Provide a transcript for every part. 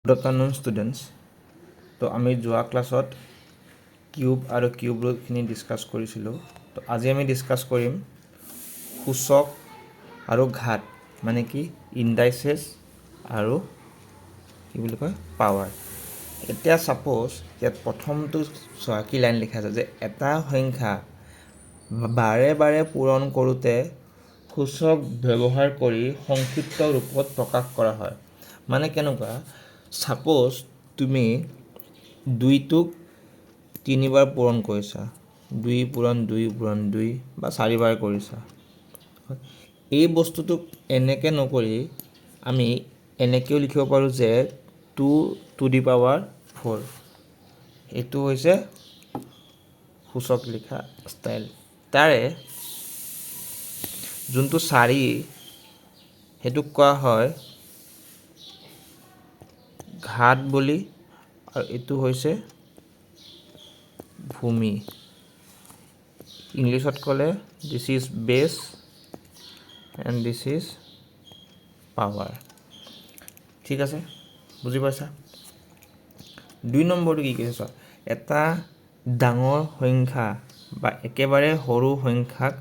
Good afternoon students. তো আমি যোৱা ক্লাছত কিউব আৰু কিউব ৰুটখিনি ডিছকাছ কৰিছিলোঁ। তো আজি আমি ডিছকাছ কৰিম সূচক আৰু ঘাত, মানে কি ইণ্ডাইচেছ আৰু কি বুলি কয় পাৱাৰ। এতিয়া ছাপ'জ ইয়াত প্ৰথমটো চোৱা কি লাইন লিখা আছে যে এটা সংখ্যা বাৰে বাৰে পূৰণ কৰোঁতে সূচক ব্যৱহাৰ কৰি সংক্ষিপ্ত ৰূপত প্ৰকাশ কৰা হয়। মানে কেনেকুৱা, ছাপ'জ তুমি 2টোক 3বাৰ পূৰণ কৰিছা, 2 পূৰণ 2 পূৰণ 2 বা 4বাৰ কৰিছা। এই বস্তুটোক এনেকৈ নকৰি আমি এনেকৈও লিখিব পাৰোঁ যে 2 টু দি পাৱাৰ 4। এইটো হৈছে সূচক লিখা ষ্টাইল। তাৰে যোনটো 4 সেইটোক কোৱা হয় ঘাত বুলি, আৰু এইটো হৈছে ভূমি। ইংলিছত ক'লে দিছ ইজ বেছ এণ্ড দিছ ইজ পাৱাৰ। ঠিক আছে, বুজি পাইছা? 2 নম্বৰটো কি কৈছে চোৱা, এটা ডাঙৰ সংখ্যা বা একেবাৰে সৰু সংখ্যাক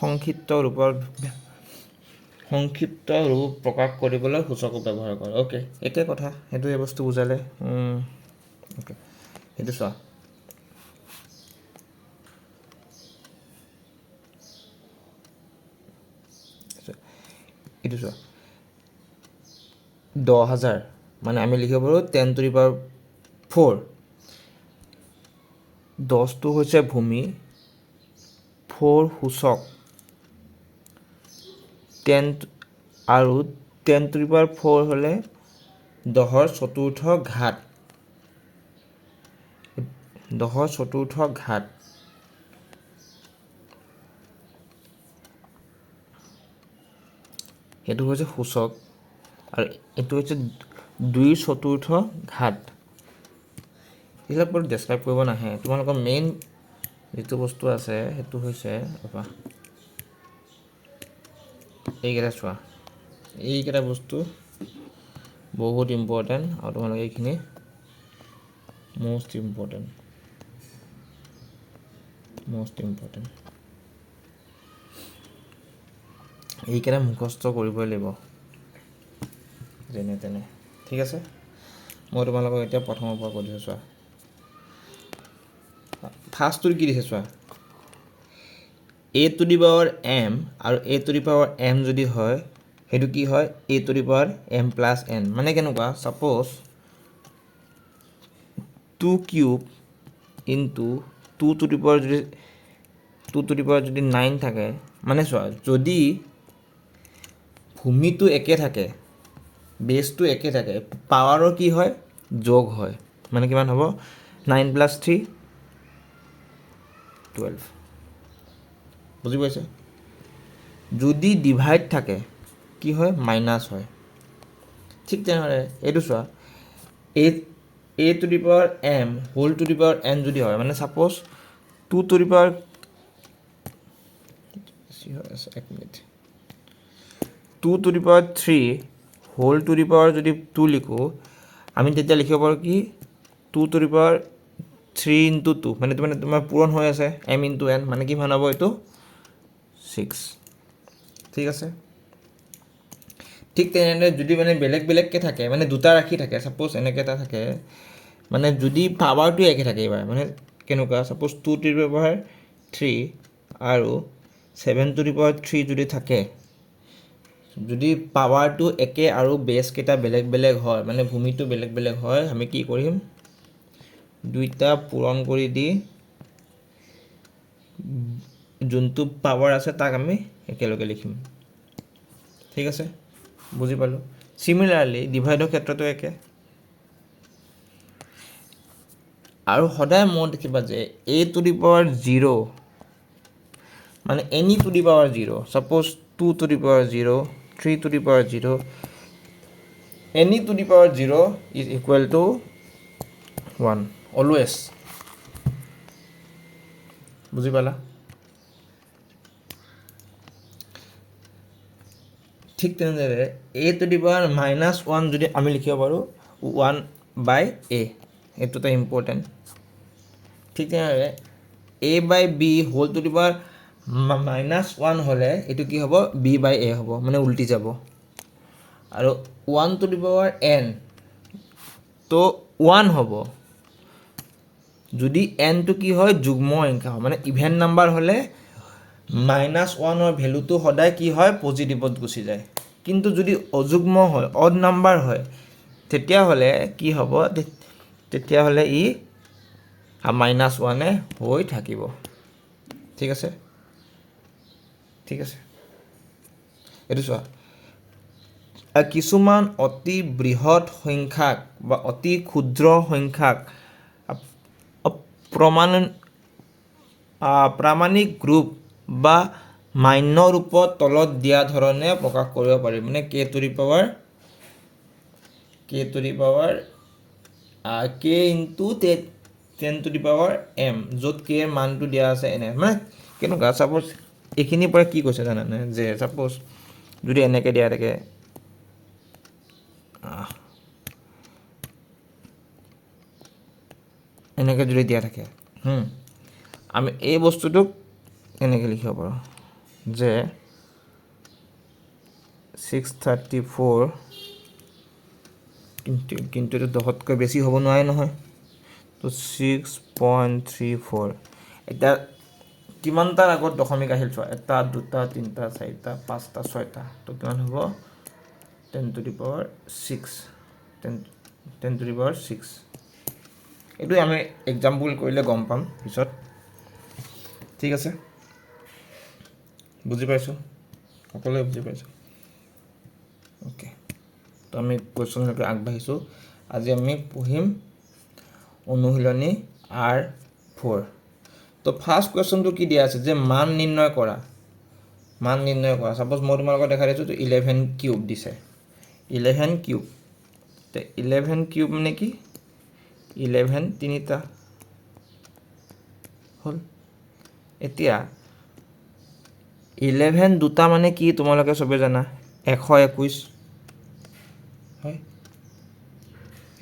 সংক্ষিপ্ত ৰূপ প্ৰকাশ কৰিবলৈ সূচক ব্যৱহাৰ কৰে। অ'কে, একে কথা, সেইটো এই বস্তু বুজালে। অ'কে, সেইটো চোৱা, এইটো চোৱা 10,000 মানে আমি লিখিব পাৰোঁ 10 টু দি পাৱাৰ 4। 10টো হৈছে ভূমি, 4 সূচক, 10 আৰু 10 টু দি পাৱাৰ 4 হ'লে 10ৰ চতুৰ্থ ঘাত। 10ৰ চতুৰ্থ ঘাত। সেইটো হৈছে সূচক আৰু এইটো হৈছে 2ৰ চতুৰ্থ ঘাত। এইবিলাক বাৰু ডেছক্ৰাইব কৰিব নাহে, তোমালোকৰ মেইন যিটো বস্তু আছে সেইটো হৈছে এইকেইটা চোৱা, এইকেইটা বস্তু বহুত ইম্পৰ্টেণ্ট আৰু তোমালোকে এইখিনি মষ্ট ইম্পৰ্টেণ্ট। এইকেইটা মুখস্থ কৰিবই লাগিব যেনে তেনে। ঠিক আছে, মই তোমালোকক এতিয়া প্ৰথমৰ পৰা কৈ দিছোঁ চোৱা। ফাৰ্ষ্টটো কি দিছে চোৱা, a to the power m আৰু a to the power m যদি হয় সেইটো কি হয় a to the power m plus n। মানে কেনেকুৱা, suppose 2 cube into 2 to the power যদি 9 থাকে, মানে চোৱা যদি ভূমিটো একে থাকে, বেছটো একে থাকে, পাৱাৰৰ কি হয় যোগ হয়। মানে কিমান হ'ব 9 + 3 12। বুজি পাইছে? যদি ডিভাইড থাকে কি হয় মাইনাছ হয়। ঠিক তেনেদৰে এইটো চোৱা a to the power m whole to the power n যদি হয়, মানে suppose 2 to the power 2 to the power 3 whole to the power যদি 2 লিখোঁ, আমি তেতিয়া লিখিব পাৰোঁ কি 2 টু দি পাৱাৰ 3 ইনটু 2, মানে তোমাৰ পূৰণ হৈ আছে m ইনটু n, মানে কিমান হ'ব এইটো 6। ঠিক আছে, ঠিক তেনেদৰে যদি মানে বেলেগ বেলেগকৈ থাকে, মানে দুটা ৰাশি থাকে, ছাপ'জ এনেকৈ এটা থাকে, মানে যদি পাৱাৰটো একে থাকে, এইবাৰ মানে কেনেকুৱা, ছাপ'জ 2 টু দি পাৱাৰ 3 আৰু 7 টু দি পাৱাৰ 3 যদি থাকে, যদি পাৱাৰটো একে আৰু বেছকেইটা বেলেগ বেলেগ হয়, মানে ভূমিটো বেলেগ বেলেগ হয়, আমি কি কৰিম দুইটা পূৰণ কৰি দি যোনটো পাৱাৰ আছে তাক আমি একেলগে লিখিম। ঠিক আছে, বুজি পালোঁ। চিমিলাৰলি ডিভাইডৰ ক্ষেত্ৰতো একে। আৰু সদায় মনত ৰাখিবা যে a টু দি পাৱাৰ 0 মানে any two the power 0, suppose 2 to the power 0, 3 two the power 0, any two the power 0 is equal to 1 always. বুজি পালা? ঠিক তেনেদৰে a টু দি পাৱাৰ -1 যদি আমি লিখিব পাৰোঁ 1/a এইটো এটা ইম্পৰ্টেণ্ট ঠিক তেনেদৰে a/b whole to the power -1 হ'লে এইটো কি হ'ব b/a হ'ব মানে উল্টি যাব আৰু 1 টু দি পাৱাৰ n তো 1 হ'ব যদি n টো কি হয় যুগ্ম সংখ্যা হয় মানে ইভেন নাম্বাৰ হ'লে -1ৰ ভেলুটো সদায় কি হয় পজিটিভত গুচি যায় কিন্তু যদি অযুগ্ম হয় অড নাম্বাৰ হয় তেতিয়াহ'লে কি হ'ব তেতিয়াহ'লে ই -1 হৈ থাকিব ঠিক আছে এইটো চোৱা কিছুমান অতি বৃহৎ সংখ্যাক বা অতি ক্ষুদ্ৰ সংখ্যাক প্ৰামাণিক গ্ৰুপ বা মান্য ৰূপত তলত দিয়া ধৰণে প্ৰকাশ কৰিব পাৰি মানে k two the power k into 10 two the power m য'ত k ৰ মানটো দিয়া আছে এনে মানে কেনেকুৱা ছাপ'জ এইখিনিৰ পৰা কি কৈছে জানানে যে ছাপ'জ যদি এনেকৈ দিয়া থাকে এনেকৈ যদি দিয়া থাকে আমি এই বস্তুটোক এনেকৈ লিখিব পাৰোঁ যে 634 কিন্তু এইটো 10তকৈ বেছি হ'ব নোৱাৰে নহয় তো 6.34 এতিয়া কিমানটাৰ আগত দশমিক আহিল চোৱা 1 2 3 4 5 6টা তো কিমান হ'ব 10 two the power 6 10 two the power 6 এইটো আমি এক্সাম্পল কৰিলে গম পাম পিছত ঠিক আছে বুজি পাইছোঁ সকলোৱে বুজি পাইছোঁ ওকে তো আমি কুৱেশ্যনলৈকে আগবাঢ়িছোঁ আজি আমি পঢ়িম অনুশীলনী R4 তো ফাৰ্ষ্ট কুৱেশ্যনটো কি দিয়া আছে যে মান নিৰ্ণয় কৰা ছাপ'জ মই তোমালোকক দেখাই দিছোঁ তো 11 কিউব দিছে 11 কিউব তো 11 কিউব মানে কি 11 তিনিটা হ'ল এতিয়া 11 দুটা মানে কি তোমালোকে চবে জানা 121 হয়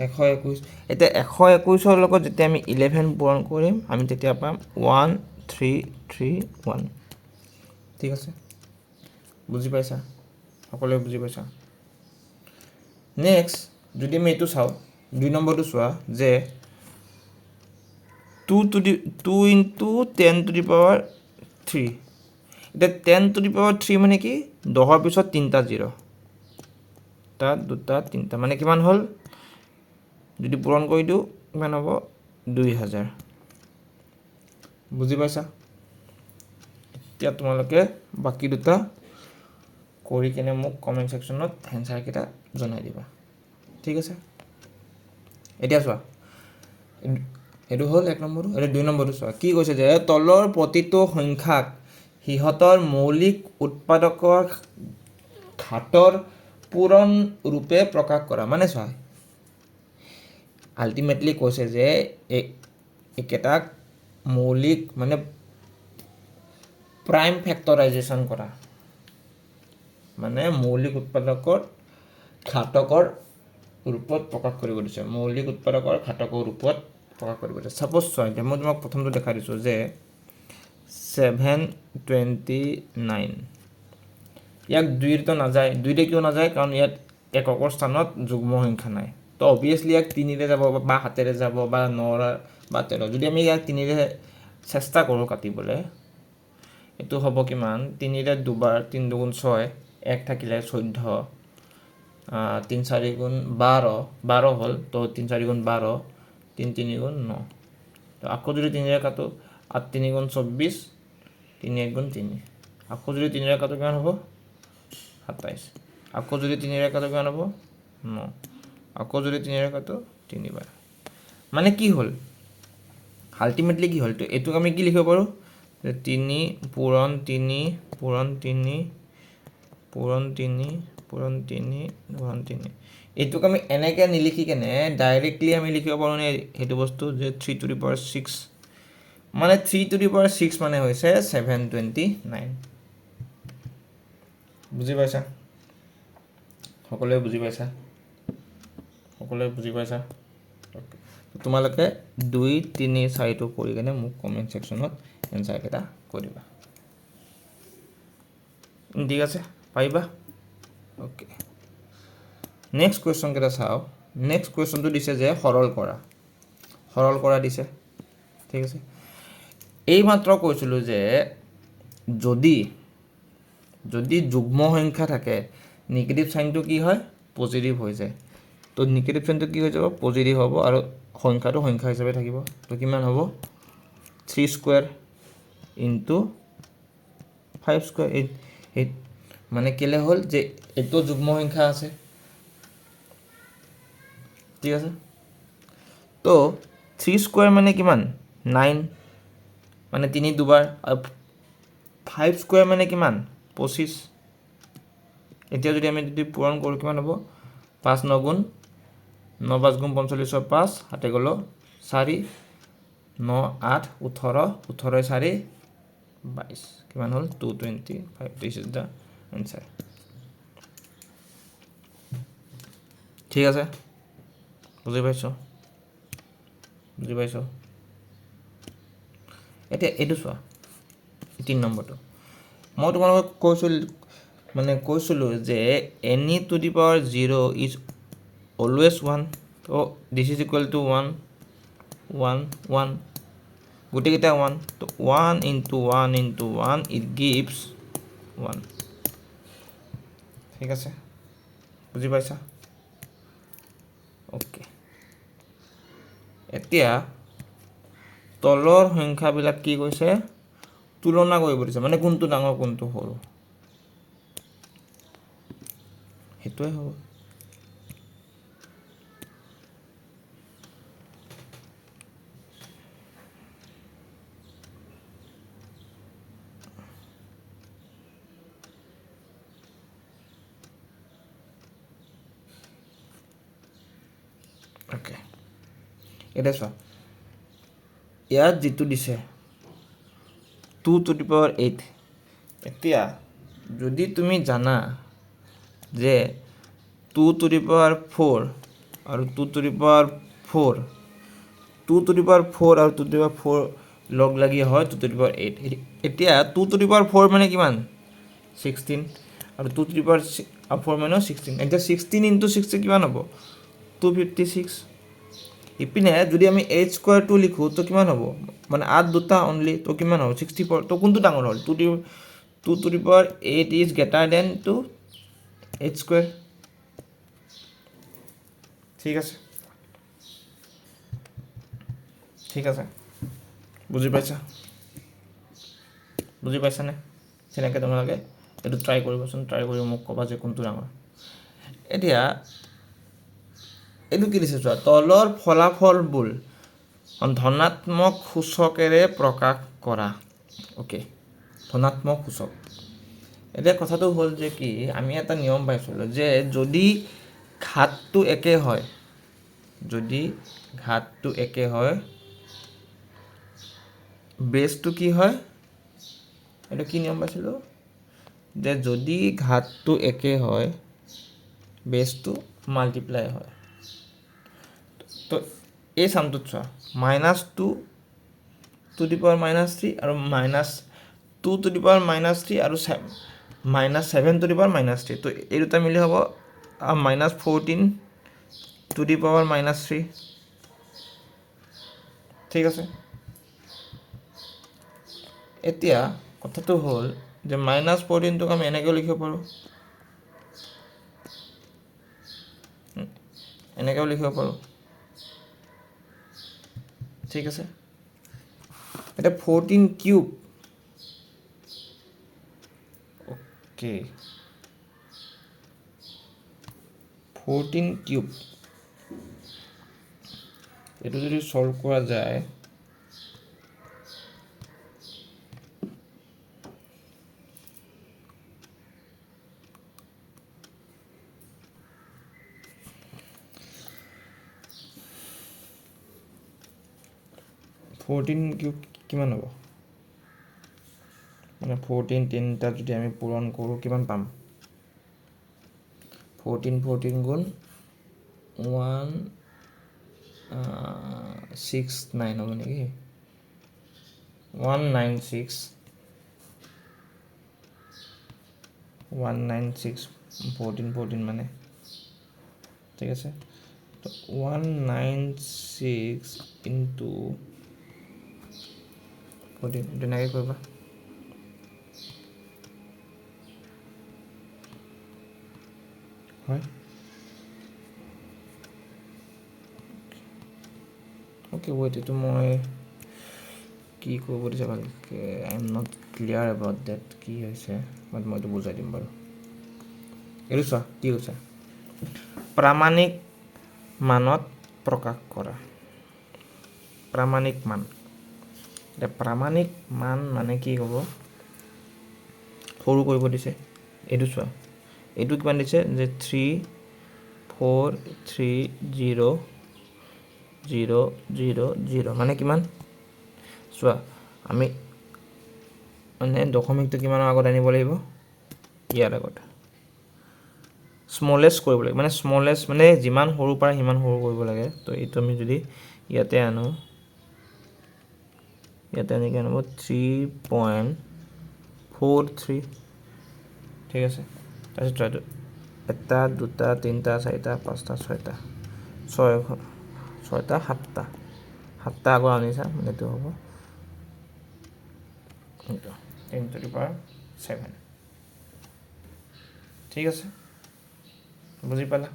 121 এতিয়া 121ৰ লগত যেতিয়া আমি 11 পূৰণ কৰিম আমি তেতিয়া পাম 1331 ঠিক আছে বুজি পাইছা সকলোৱে বুজি পাইছা নেক্সট যদি আমি এইটো চাওঁ 2 নম্বৰটো চোৱা যে 2 ইনটু 10 টু দি পাৱাৰ 3 এতিয়া 10 টু দি পাৱাৰ 3 মানে কি 10ৰ পিছত 3টা 0 তাত 2টা 3টা মানে কিমান হ'ল যদি পূৰণ কৰি দিওঁ কিমান হ'ব 2000 বুজি পাইছা এতিয়া তোমালোকে বাকী দুটা কৰি কিনে মোক কমেণ্ট ছেকশ্যনত এনচাৰকেইটা জনাই দিবা ঠিক আছে এতিয়া চোৱা এইটো হ'ল 1 নম্বৰটো এতিয়া 2 নম্বৰটো চোৱা কি কৈছে যে তলৰ প্ৰতিটো সংখ্যাক সিহঁতৰ মৌলিক উৎপাদকৰ ঘাতৰ পূৰণ ৰূপে প্ৰকাশ কৰা মানে চোৱা আল্টিমেটলি কৈছে যে একেটাক মৌলিক মানে প্ৰাইম ফেক্টৰাইজেশ্যন কৰা মানে মৌলিক উৎপাদকৰ ঘাতকৰ ৰূপত প্ৰকাশ কৰিব দিছে মৌলিক উৎপাদকৰ ঘাতকৰ ৰূপত প্ৰকাশ কৰিব দিছে ছাপ'জ চোৱা এতিয়া মই তোমাক প্ৰথমটো দেখাই দিছোঁ যে 729 ইয়াক 2টো নাযায় 2তে কিয় নাযায় কাৰণ ইয়াত এককৰ স্থানত যুগ্ম সংখ্যা নাই তো অবভিয়াছলি ইয়াক 3ৰে যাব বা 7ৰে যাব বা 9 বা 13 যদি আমি ইয়াক 3ৰে চেষ্টা কৰোঁ কাটিবলৈ এইটো হ'ব কিমান 3ৰে দুবাৰ 3 দুগুণ 6 1 থাকিলে 14 3 4 গুণ 12 হ'ল তো 3 4 গুণ 12 3 3 গুণ 9 তো আকৌ যদি 3ৰে কাটো 8 3 গুণ 24 3 1 গুণ 3 আকৌ যদি 3ৰে কাটো কিমান হ'ব 27 আকৌ যদি 3ৰে কাটো কিমান হ'ব 9 আকৌ যদি 3ৰে কাটো 3 বাৰ মানে কি হ'ল আল্টিমেটলি কি হ'ল তো এইটোক আমি কি লিখিব পাৰোঁ 3 পূৰণ 3 পূৰণ 3 পূৰণ 3 পূৰণ 3 পূৰণ 3 এইটোক আমি এনেকৈ নিলিখি কেনে ডাইৰেক্টলি আমি লিখিব পাৰোঁ নে সেইটো বস্তু যে 3 টু দি পাৱাৰ 6 মানে 3 টু দি পাৱাৰ 6 মানে হৈছে 729 বুজি পাইছা সকলোৱে বুজি পাইছা সকলোৱে বুজি পাইছা? অ'কে, তোমালোকে 2, 3, 4টো কৰি কিনে মোক কমেণ্ট ছেকশ্যনত এনচাৰকেইটা কৈ দিবা। ঠিক আছে, পাৰিবা? অ'কে, নেক্সট কুৱেশ্যনকেইটা চাওঁ। নেক্সট কুৱেশ্যনটো দিছে যে সৰল কৰা দিছে। ঠিক আছে, এইমাত্ৰ কৈছিলোঁ যে যদি যুগ্ম সংখ্যা থাকে নিগেটিভ চাইনটো কি হয়? পজিটিভ হৈ যায়। তো নিগেটিভ চাইনটো কি হৈ যাব? পজিটিভ হ'ব আৰু সংখ্যাটো সংখ্যা হিচাপে থাকিব। তো কিমান হ'ব? 3 স্কুৱেৰ ইনটু 5 স্কুৱেৰ। এই মানে কেলে হ'ল যে এইটো যুগ্ম সংখ্যা আছে। ঠিক আছে, তো 3 স্কুৱেৰ মানে কিমান? 9, মানে 3 দুবাৰ। আৰু 5 স্কুৱেৰ মানে কিমান? 25। এতিয়া যদি আমি পূৰণ কৰোঁ কিমান হ'ব? 5 9 গুণ 9 5 গুণ 45, 5 হাতে গ'লো 4, 9 8 18, 18 4 22, কিমান হ'ল? 225। This is the answer. ঠিক আছে, বুজি পাইছ? এতিয়া এইটো চোৱা, 3 নম্বৰটো মই তোমালোকক কৈছিলোঁ যে any to the power 0 is always 1. তো this is equal to 1 1 1, গোটেইকেইটা 1। তো 1 into 1 into 1 it gives 1। ঠিক আছে, বুজি পাইছা? অ'কে, এতিয়া তলৰ সংখ্যাবিলাক কি কৈছে? তুলনা কৰিব দিছে, মানে কোনটো ডাঙৰ কোনটো সৰু সেইটোৱে হ'ব। অ'কে, এতিয়া চোৱা, ইয়াত যিটো দিছে 2 to the power 8, এতিয়া যদি তুমি জানা যে 2 to the power 4 আৰু 2 to the power 4, 2 to the power 4 আৰু 2 to the power 4 লগ লাগি হয় 2 to the power 8। এতিয়া 2 to the power 4 মানে কিমান? 16, আৰু 2 to the power 4 মানে 16। এতিয়া 16 into 60 কিমান হ'ব? 256। ইপিনে যদি আমি 8 স্কুৱেৰটো লিখোঁ তো কিমান হ'ব? মানে 8 দুটা অনলি, তো কিমান হ'ব? 64। তো কোনটো ডাঙৰ হ'ল? 2 to the power 8 is greater than 8 square. ঠিক আছে, বুজি পাইছানে? তেনেকৈ তোমালোকে এইটো ট্ৰাই কৰিবাচোন, ট্ৰাই কৰি মোক ক'বা যে কোনটো ডাঙৰ। এতিয়া এইটো কি দিছে চোৱা, তলৰ ফলাফলবোৰ ধনাত্মক সূচকেৰে প্ৰকাশ কৰা। অ'কে, ধনাত্মক সূচক। এতিয়া কথাটো হ'ল যে কি, আমি এটা নিয়ম পাইছিলোঁ যে যদি ঘাতটো একে হয়, বেছটো কি হয়? এইটো কি নিয়ম পাইছিলোঁ? যে যদি ঘাতটো একে হয় বেছটো মাল্টিপ্লাই হয়। তো এই চামটোত চোৱা, -2 to the power -3 আৰু -2 to the power -3 আৰু -7 to the power -3। তো এই দুটা মিলি হ'ব -14 to the power -3। ঠিক আছে, এতিয়া কথাটো হ'ল যে -14টোক আমি এনেকৈও লিখিব পাৰোঁ, ঠিক আছে। এতিয়া 14 কিউব, অ'কে, 14 কিউব এইটো যদি সলভ কৰা যায় কিমান হ'ব? মানে 14 তিনিটা যদি আমি পূৰণ কৰোঁ কিমান পাম? 14 গুণ 169 হ'ব নেকি 196 14 মানে ঠিক আছে তো 196 ইনটু 14 তেনেকৈ কৰিবা হয় অ'কে ৱেইট এইটো মই কি কৰিব দিছে ভালকৈ I am not clear about date কি হৈছে বাট মই এইটো বুজাই দিম বাৰু এইটো চোৱা কি হৈছে প্ৰামাণিক মানত প্ৰকাশ কৰা প্ৰামাণিক মান এতিয়া প্ৰামাণিক মান মানে কি হ'ব সৰু কৰিব দিছে এইটো চোৱা এইটো কিমান দিছে যে 3430000 মানে কিমান চোৱা আমি মানে দশমিকটো কিমানৰ আগত আনিব লাগিব ইয়াৰ আগত স্মলেষ্ট কৰিব লাগে মানে স্মলেষ্ট মানে যিমান সৰু পাৰে সিমান সৰু কৰিব লাগে তো এইটো আমি যদি ইয়াতে আনো ইয়াতে আনি আনিব 3.43 ঠিক আছে তাৰপিছত এইটো এটা দুটা তিনিটা চাৰিটা পাঁচটা ছয়টা ছয়টা সাতটা আগত আনিছা মানে এইটো হ'ব 10⁻⁷ ঠিক আছে বুজি পালা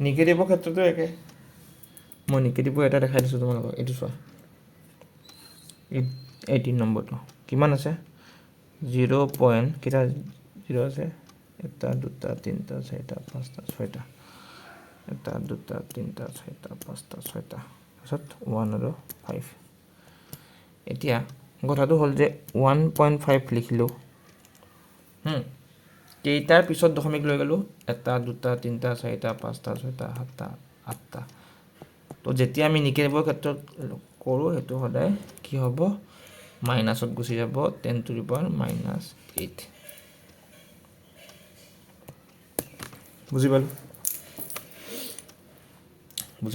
নিগেটিভৰ ক্ষেত্ৰতো একে মই নিগেটিভৰ এটা দেখাই দিছোঁ তোমালোকক এইটো চোৱা 18 নম্বৰটো কিমান আছে 0. কেইটা 0 আছে এটা দুটা তিনিটা চাৰিটা পাঁচটা ছয়টা এটা দুটা তিনিটা চাৰিটা পাঁচটা ছয়টা তাৰপিছত 1 আৰু 5 এতিয়া কথাটো হ'ল যে 1.5 লিখিলোঁ কেইটাৰ পিছত দশমিক লৈ গ'লোঁ এটা দুটা তিনিটা চাৰিটা পাঁচটা ছয়টা সাতটা আঠটা তো যেতিয়া আমি নিগেটিভৰ ক্ষেত্ৰত কৰোঁ সেইটো সদায় কি হ'ব মাইনাছত গুচি যাব 10⁻⁻8 বুজি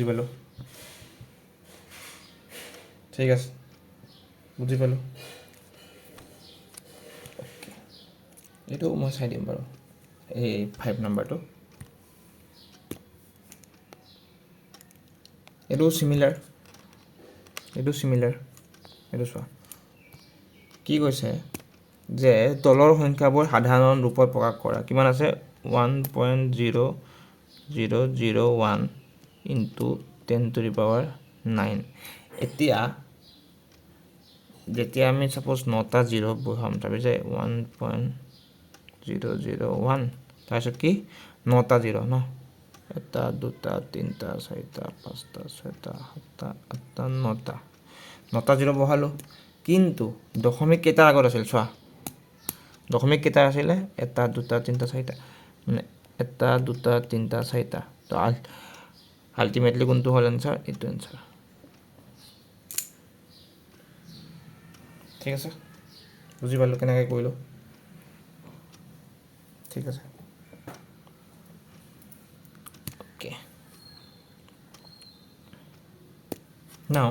পালোঁ ঠিক আছে বুজি পালোঁ অ'কে এইটো মই চাই দিম বাৰু এই 5 নম্বৰটো এইটো চিমিলাৰ এইটো চোৱা কি কৈছে যে তলৰ সংখ্যাবোৰ সাধাৰণ ৰূপত প্ৰকাশ কৰা কিমান আছে 1.0001 ইনটু 10⁻⁹ এতিয়া যেতিয়া আমি সাপোজ 9টা 0 বহাম তাৰপিছত 1.001 তাৰপিছত কি 9টা 0 ন এটা দুটা তিনিটা চাৰিটা পাঁচটা ছয়টা সাতটা আঠটা 9টা 0 বহালোঁ কিন্তু দশমিক কেইটাৰ আগত আছিল চোৱা দশমিক কেইটা আছিলে এটা দুটা তিনিটা চাৰিটা মানে এটা দুটা তিনিটা চাৰিটা তো আল্টিমেটলি কোনটো হ'ল এনচাৰ এইটো এনচাৰ ঠিক আছে বুজি পালোঁ কেনেকৈ কৰিলোঁ ঠিক আছে okay now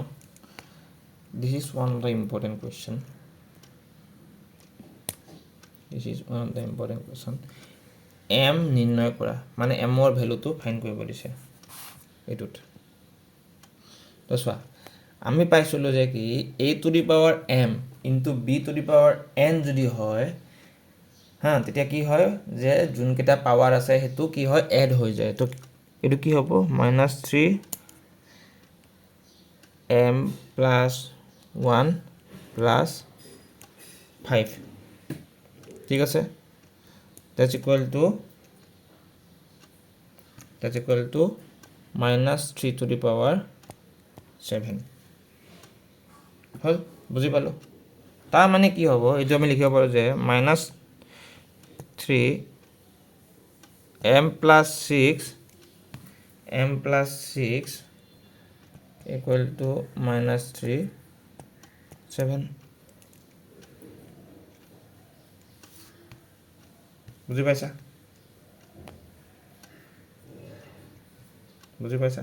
this is one of the important question m নিৰ্ণয় কৰা মানে m ৰ ভ্যালুটো ফাইন্ড কৰিব দিছে এইটোত তো চোৱা আমি পাইছিলোঁ যে কি a⁻m ইনটু b⁻n যদি হয় হা তেতিয়া কি হয় যে যোনকেইটা পাৱাৰ আছে হেতু কি হয় এড হৈ যায় তো এটো কি হ'ব -3m + 1 + 5 ঠিক আছে that's equal to -3⁻7 হল বুজি পালো তাৰ মানে কি হ'ব এইটো আমি লিখিব পাৰো যে -3m + 6 equal to -3.7 বুজি পাইছা বুজি পাইছা?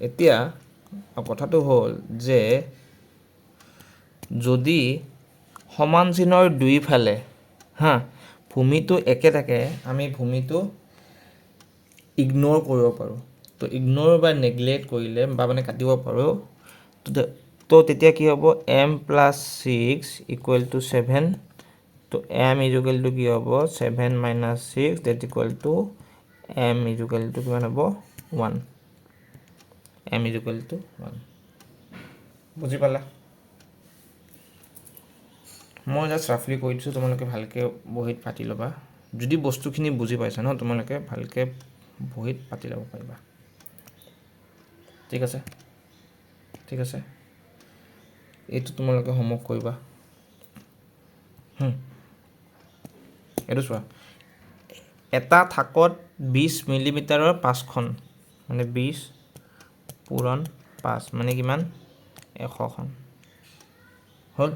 এতিয়া কথাটো হ'ল যে যদি সমান চিনৰ দুইফালে ভূমিটো একে থাকে আমি ভূমিটো ইগন'ৰ কৰিব পাৰোঁ। তো ইগন'ৰ বা নেগলেক্ট কৰিলে বা মানে কাটিব পাৰোঁ। তো তেতিয়া কি হ'ব m + 6 = 7। তো m = কি হ'ব 7 - 6 that equal to m = কিমান হ'ব 1। m = 1 বুজি পালা? মই জাষ্ট ৰাফলি কৈ দিছোঁ, তোমালোকে ভালকৈ বহীত পাতি ল'বা। যদি বস্তুখিনি বুজি পাইছা ন তোমালোকে ভালকৈ বহীত পাতি ল'ব পাৰিবা। ঠিক আছে? ঠিক আছে? এইটো তোমালোকে হোমৱৰ্ক কৰিবা। এইটো চোৱা, এটা থাকত 20 মিলিমিটাৰৰ 5খন মানে 20 পূৰণ 5 মানে কিমান 100খন হ'ল।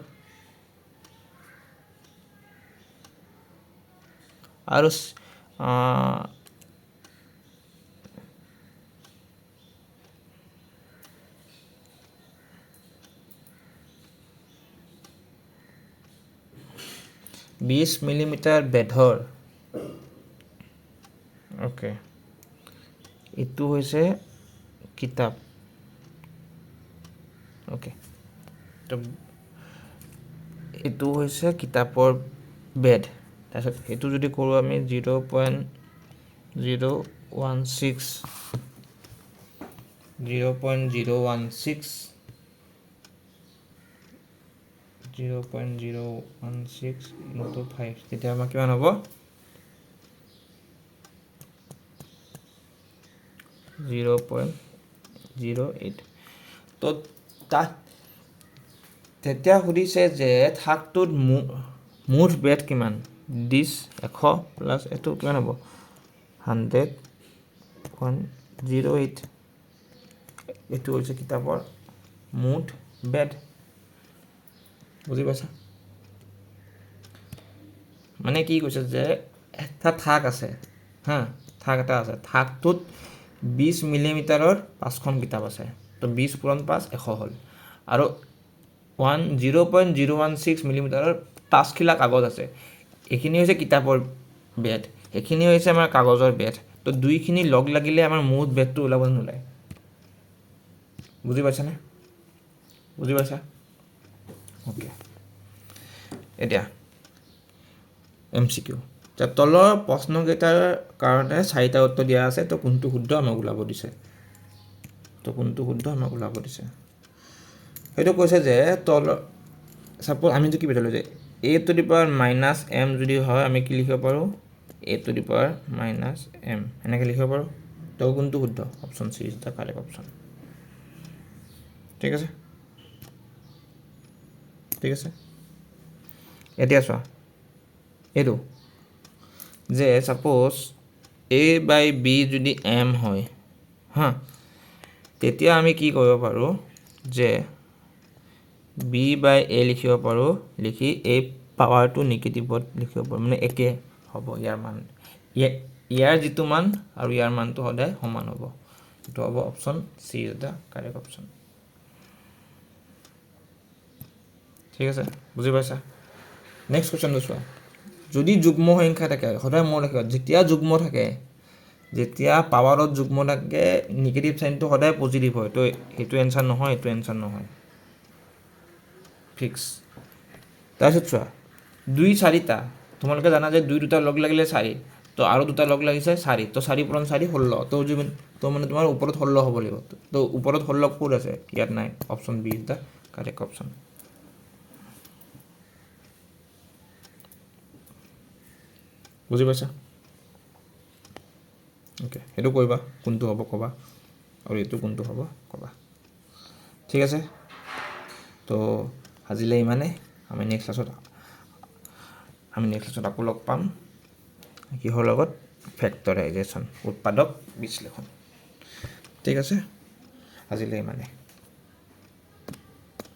আৰু 20 মিলিমিটাৰ বেধৰ অ'কে, এইটো হৈছে কিতাপ। অ'কে, তো এইটো হৈছে কিতাপৰ বেদ। তাৰপিছত এইটো যদি কৰোঁ আমি 0.016 into 5 তেতিয়া আমাৰ কিমান হ'ব 0.08। তো তাত তেতিয়া সুধিছে যে থাকটোত মুঠ বেদ কিমান 100 প্লাছ এইটো কিমান হ'ব 100.08। এইটো হৈছে কিতাপৰ মুঠ বেদ। বুজি পাইছা? মানে কি কৈছে যে এটা থাক আছে থাক এটা আছে, থাকটোত 20 মিলিমিটাৰৰ 5খন কিতাপ আছে। তো 20 পূৰণ 5 100 হ'ল। আৰু 0.016 মিলিমিটাৰৰ 5খিলা কাগজ আছে। এইখিনি হৈছে কিতাপৰ বেদ, এইখিনি হৈছে আমাৰ কাগজৰ বেদ। তো দুইখিনি লগ লাগিলে আমাৰ মুঠ বেদটো ওলাব নোলায়। বুজি পাইছানে? বুজি পাইছা? অ'কে, এতিয়া MCQ। তলৰ প্ৰশ্নকেইটাৰ কাৰণে 4টা উত্তৰ দিয়া আছে। তো কোনটো শুদ্ধ আমাক ওলাব দিছে। সেইটো কৈছে যে তলৰ ছাপ'জ আমি যদি কি বিচাৰিলোঁ যে a⁻m যদি হয় আমি কি লিখিব পাৰোঁ a⁻m এনেকৈ লিখিব পাৰোঁ। তো কোনটো শুদ্ধ? Option C is the correct option. ঠিক আছে? ঠিক আছে? এতিয়া চোৱা এইটো যে ছাপ'জ a/b যদি m হয় তেতিয়া আমি কি কৰিব পাৰোঁ যে b/a লিখিব পাৰোঁ, লিখি এই পাৱাৰটো নিগেটিভত লিখিব পাৰোঁ, মানে একে হ'ব ইয়াৰ মান। ইয়াৰ যিটো মান আৰু ইয়াৰ মানটো সদায় সমান হ'ব। এইটো হ'ব option C is the correct option. ঠিক আছে? বুজি পাইছা? নেক্সট কুৱেশ্যনটো চোৱা, যদি যুগ্ম সংখ্যা থাকে সদায় মনত ৰাখিবা যেতিয়া পাৱাৰত যুগ্ম থাকে নিগেটিভ চাইনটো সদায় পজিটিভ হয়। তো এইটো এনচাৰ নহয়, এইটো এনচাৰ নহয়, ফিক্স। তাৰপিছত চোৱা 2 4টা তোমালোকে জানা যে 2 দুটা লগ লাগিলে 4। তো আৰু দুটা লগ লাগিছে 4। তো 4 পূৰণ 4 16। তো মানে তোমাৰ ওপৰত 16 হ'ব লাগিব। তো ওপৰত 16 ক'ত আছে? ইয়াত নাই। Option B is the correct option. বুজি পাইছা? অ'কে, সেইটো কৰিবা, কোনটো হ'ব ক'বা, আৰু এইটো কোনটো হ'ব ক'বা। ঠিক আছে? তো আজিলৈ ইমানেই। আমি নেক্সট ক্লাছত আকৌ লগ পাম। কিহৰ লগত? ফেক্টৰাইজেশ্যন উৎপাদক বিশ্লেষণ ঠিক আছে আজিলৈ ইমানে